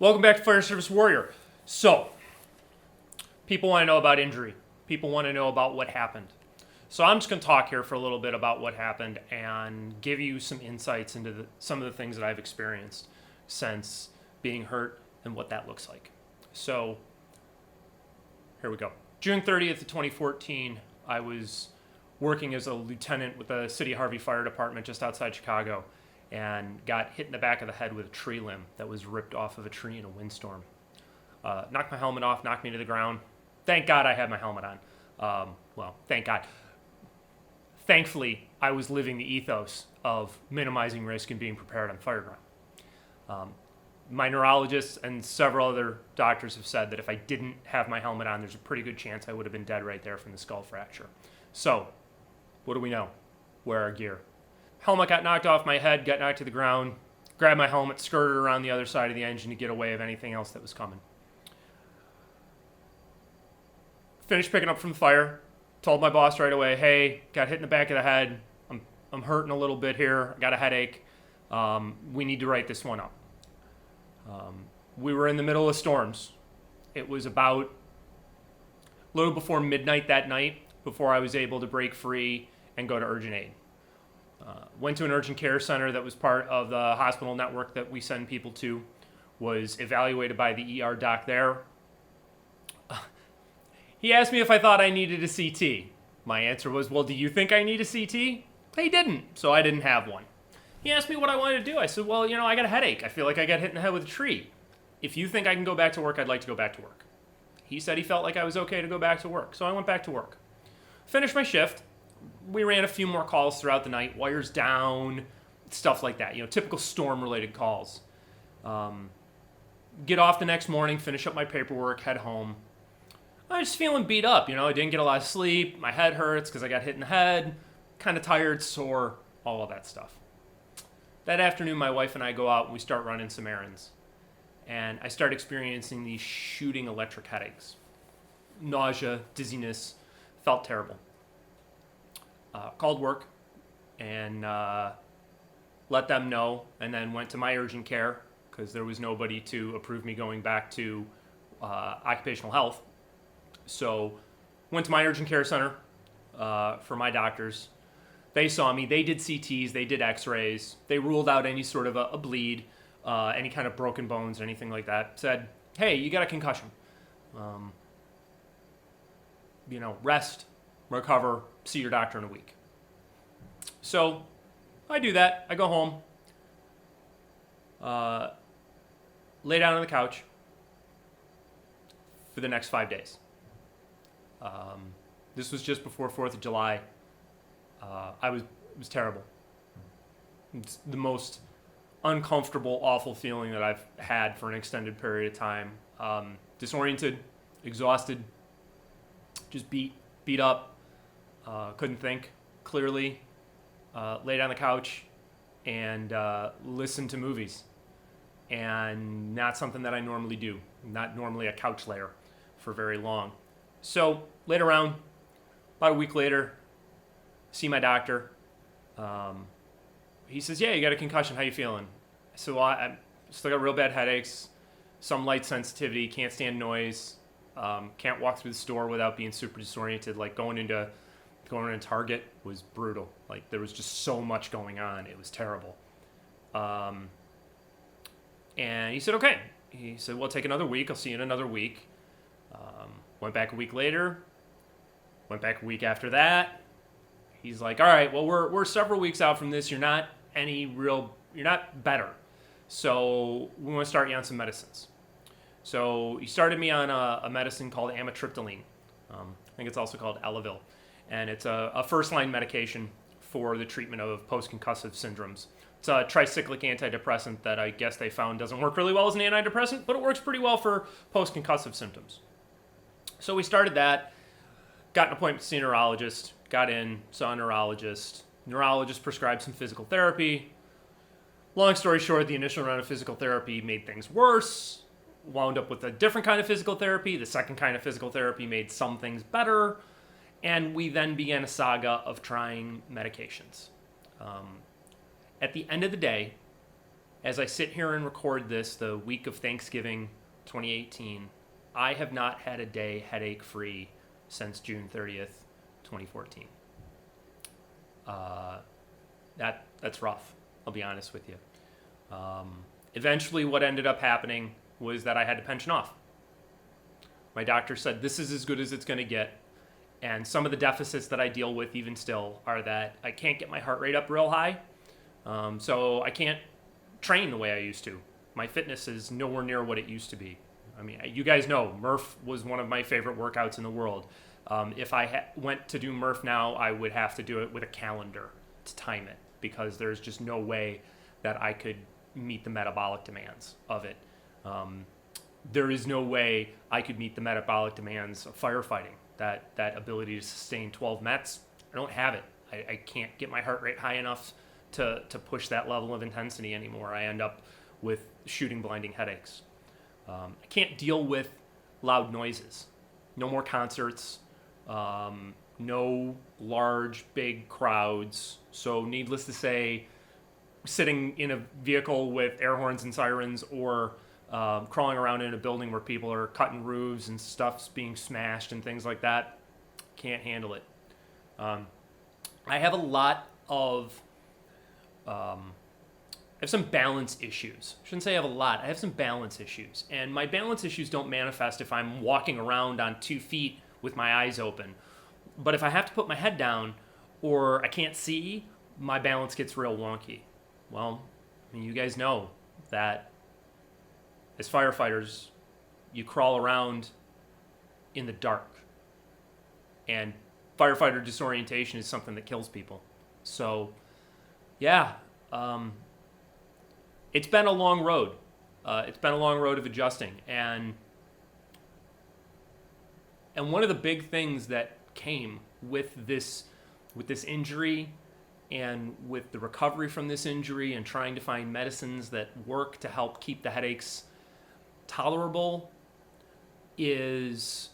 Welcome back to Fire Service Warrior. So, people want to know about injury. People want to know about what happened. So I'm just going to talk here for a little bit about what happened and give you some insights into some of the things that I've experienced since being hurt and what that looks like. So, here we go. June 30th of 2014, I was working as a lieutenant with the City of Harvey Fire Department just outside Chicago and got hit in the back of the head with a tree limb that was ripped off of a tree in a windstorm. Knocked my helmet off, knocked me to the ground. Thank God I had my helmet on. Thank God. Thankfully, I was living the ethos of minimizing risk and being prepared on fire ground. My neurologists and several other doctors have said that if I didn't have my helmet on, there's a pretty good chance I would have been dead right there from the skull fracture. So, what do we know? Wear our gear. Helmet got knocked off my head, got knocked to the ground, grabbed my helmet, skirted around the other side of the engine to get away of anything else that was coming. Finished picking up from the fire, told my boss right away, hey, got hit in the back of the head, I'm hurting a little bit here, I got a headache, we need to write this one up. We were in the middle of storms. It was about a little before midnight that night before I was able to break free and go to urgent aid. Went to an urgent care center that was part of the hospital network that we send people to, was evaluated by the ER doc there. He asked me if I thought I needed a CT. My answer was, well, do you think I need a CT? He didn't, so I didn't have one. He asked me what I wanted to do. I said, well, I got a headache. I feel like I got hit in the head with a tree. If you think I can go back to work, I'd like to go back to work. He said he felt like I was okay to go back to work, so I went back to work. Finished my shift. We ran a few more calls throughout the night, wires down, stuff like that, typical storm-related calls. Get off the next morning, finish up my paperwork, head home. I was feeling beat up, I didn't get a lot of sleep, my head hurts because I got hit in the head, kind of tired, sore, all of that stuff. That afternoon, my wife and I go out and we start running some errands. And I start experiencing these shooting electric headaches. Nausea, dizziness, felt terrible. Called work and let them know, and then went to my urgent care because there was nobody to approve me going back to occupational health. So went to my urgent care center for my doctors. They saw me. They did CTs. They did x-rays. They ruled out any sort of a bleed, any kind of broken bones, anything like that. Said, hey, you got a concussion. Rest, recover, see your doctor in a week. So I do that. I go home, lay down on the couch for the next 5 days. This was just before 4th of July. It was terrible. It's the most uncomfortable, awful feeling that I've had for an extended period of time. Disoriented, exhausted, just beat up, couldn't think clearly, laid on the couch and listened to movies. And not something that I normally do. Not normally a couch layer for very long. So later around, about a week later, see my doctor. He says, yeah, you got a concussion. How you feeling? I said, well, I still got real bad headaches, some light sensitivity, can't stand noise, can't walk through the store without being super disoriented. Like going into Target was brutal. Like there was just so much going on. It was terrible. And he said, okay. He said, well, take another week. I'll see you in another week. Went back a week later. Went back a week after that. He's like, all right, well, we're several weeks out from this. You're not better. So we want to start you on some medicines. So he started me on a medicine called amitriptyline. I think it's also called Elavil. And it's a first-line medication for the treatment of post-concussive syndromes. It's a tricyclic antidepressant that I guess they found doesn't work really well as an antidepressant, but it works pretty well for post-concussive symptoms. So we started that, got an appointment to see a neurologist, got in, saw a neurologist. Neurologist prescribed some physical therapy. Long story short, the initial round of physical therapy made things worse. Wound up with a different kind of physical therapy. The second kind of physical therapy made some things better. And we then began a saga of trying medications. At the end of the day, As I sit here and record this, the week of Thanksgiving 2018, I have not had a day headache-free since June 30th, 2014. That's rough, I'll be honest with you. Eventually, what ended up happening was that I had to pension off. My doctor said, this is as good as it's going to get. And some of the deficits that I deal with even still are that I can't get my heart rate up real high. So I can't train the way I used to. My fitness is nowhere near what it used to be. I mean, you guys know Murph was one of my favorite workouts in the world. If I went to do Murph now, I would have to do it with a calendar to time it, because there's just no way that I could meet the metabolic demands of it. There is no way I could meet the metabolic demands of firefighting. That ability to sustain 12 METs, I don't have it. I can't get my heart rate high enough to push that level of intensity anymore. I end up with shooting blinding headaches. I can't deal with loud noises. No more concerts. No large, big crowds. So needless to say, sitting in a vehicle with air horns and sirens, or crawling around in a building where people are cutting roofs and stuff's being smashed and things like that, can't handle it. I have a lot of... I have some balance issues. I shouldn't say I have a lot. I have some balance issues. And my balance issues don't manifest if I'm walking around on 2 feet with my eyes open. But if I have to put my head down or I can't see, my balance gets real wonky. Well, I mean, you guys know that as firefighters, you crawl around in the dark. And firefighter disorientation is something that kills people. So, yeah, it's been a long road. It's been a long road of adjusting. And one of the big things that came with this injury and with the recovery from this injury and trying to find medicines that work to help keep the headaches tolerable is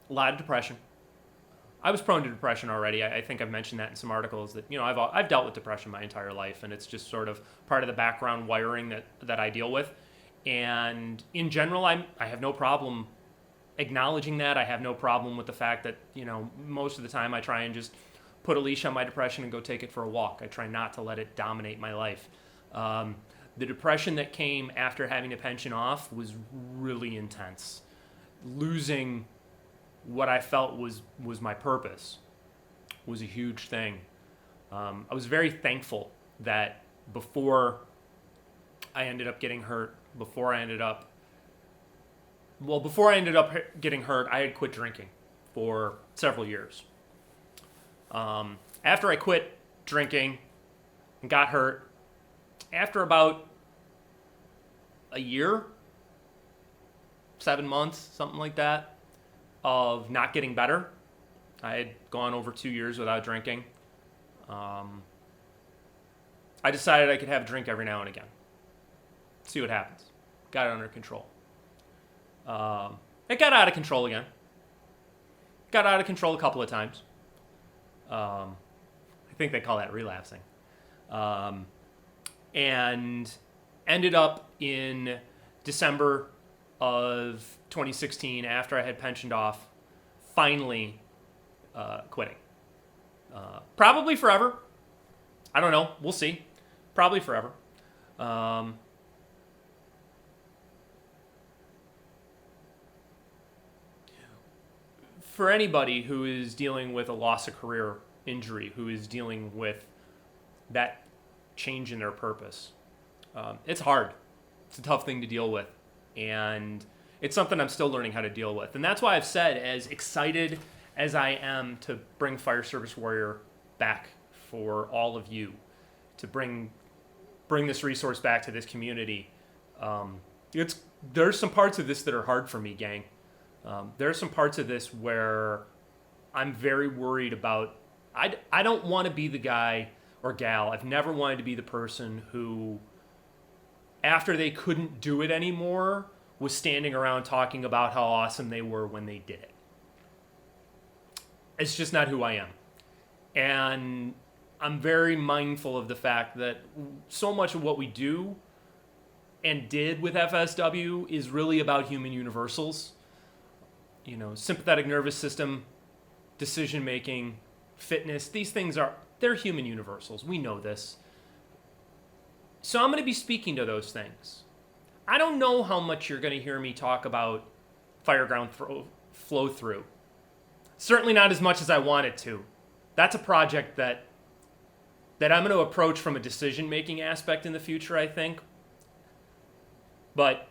a lot of depression. I was prone to depression already. I think I've mentioned that in some articles that, you know, I've dealt with depression my entire life, and it's just sort of part of the background wiring that I deal with. And in general, I have no problem acknowledging that. I have no problem with the fact that, you know, most of the time I try and just put a leash on my depression and go take it for a walk. I try not to let it dominate my life. The depression that came after having a pension off was really intense. Losing what I felt was my purpose was a huge thing. I was very thankful that before I ended up getting hurt, before I ended up getting hurt, I had quit drinking for several years. After I quit drinking and got hurt, after about a year, 7 months, something like that, of not getting better, I had gone over 2 years without drinking. I decided I could have a drink every now and again. See what happens. Got it under control. It got out of control again. Got out of control a couple of times. I think they call that relapsing. And ended up in December of 2016, after I had pensioned off, finally quitting. Probably forever. I don't know. We'll see. Probably forever. For anybody who is dealing with a loss of career injury, who is dealing with that change in their purpose, it's hard. It's a tough thing to deal with. And it's something I'm still learning how to deal with. And that's why I've said, as excited as I am to bring Fire Service Warrior back for all of you, to bring this resource back to this community, there's some parts of this that are hard for me, gang. There are some parts of this where I'm very worried about. I don't want to be the guy or gal. I've never wanted to be the person who, after they couldn't do it anymore, was standing around talking about how awesome they were when they did it. It's just not who I am. And I'm very mindful of the fact that so much of what we do and did with FSW is really about human universals. You know, sympathetic nervous system, decision making, fitness, these things they're human universals. We know this. So I'm going to be speaking to those things. I don't know how much you're going to hear me talk about fireground flow through. Certainly not as much as I wanted to. That's a project that I'm going to approach from a decision-making aspect in the future, I think. But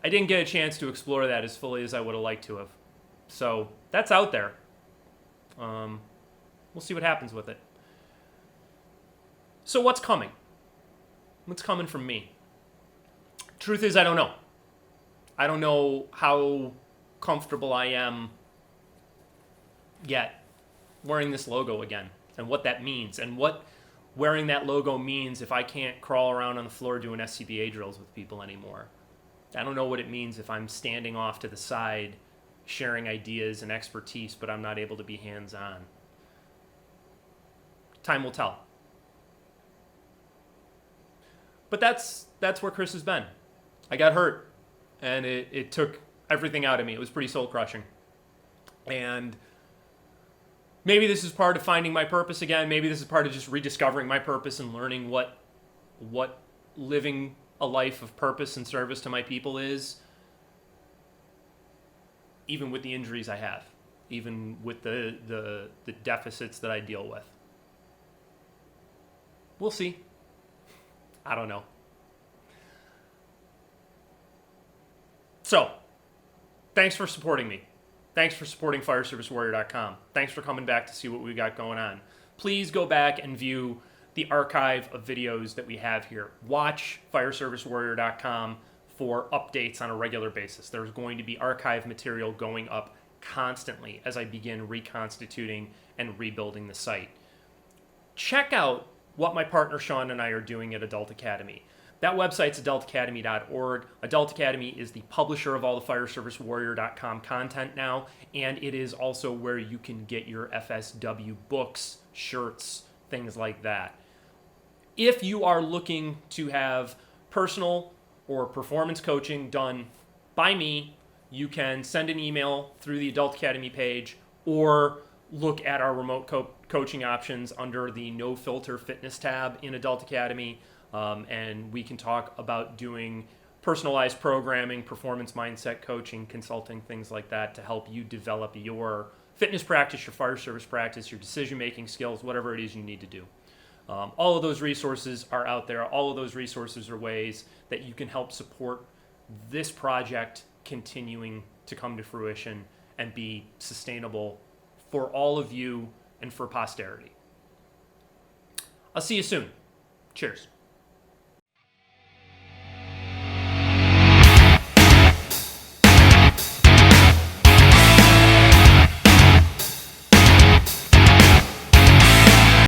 I didn't get a chance to explore that as fully as I would have liked to have. So that's out there. We'll see what happens with it. So what's coming? What's coming from me? Truth is, I don't know. I don't know how comfortable I am yet wearing this logo again and what that means and what wearing that logo means if I can't crawl around on the floor doing SCBA drills with people anymore. I don't know what it means if I'm standing off to the side sharing ideas and expertise, but I'm not able to be hands-on. Time will tell. But that's where Chris has been. I got hurt, and it took everything out of me. It was pretty soul-crushing. And maybe this is part of finding my purpose again. Maybe this is part of just rediscovering my purpose and learning what living a life of purpose and service to my people is, even with the injuries I have, even with the deficits that I deal with. We'll see. I don't know. So, thanks for supporting me. Thanks for supporting FireServiceWarrior.com. Thanks for coming back to see what we got going on. Please go back and view the archive of videos that we have here. Watch FireServiceWarrior.com for updates on a regular basis. There's going to be archive material going up constantly as I begin reconstituting and rebuilding the site. Check out what my partner Sean and I are doing at Adult Academy. That website's adultacademy.org. Adult Academy is the publisher of all the FireServiceWarrior.com content now, and it is also where you can get your FSW books, shirts, things like that. If you are looking to have personal or performance coaching done by me, you can send an email through the Adult Academy page or look at our remote coaching options under the No Filter Fitness tab in Adult Academy, and we can talk about doing personalized programming, performance mindset coaching, consulting, things like that to help you develop your fitness practice, your fire service practice, your decision-making skills, whatever it is you need to do. All of those resources are out there. All of those resources are ways that you can help support this project continuing to come to fruition and be sustainable for all of you and for posterity. I'll see you soon. Cheers.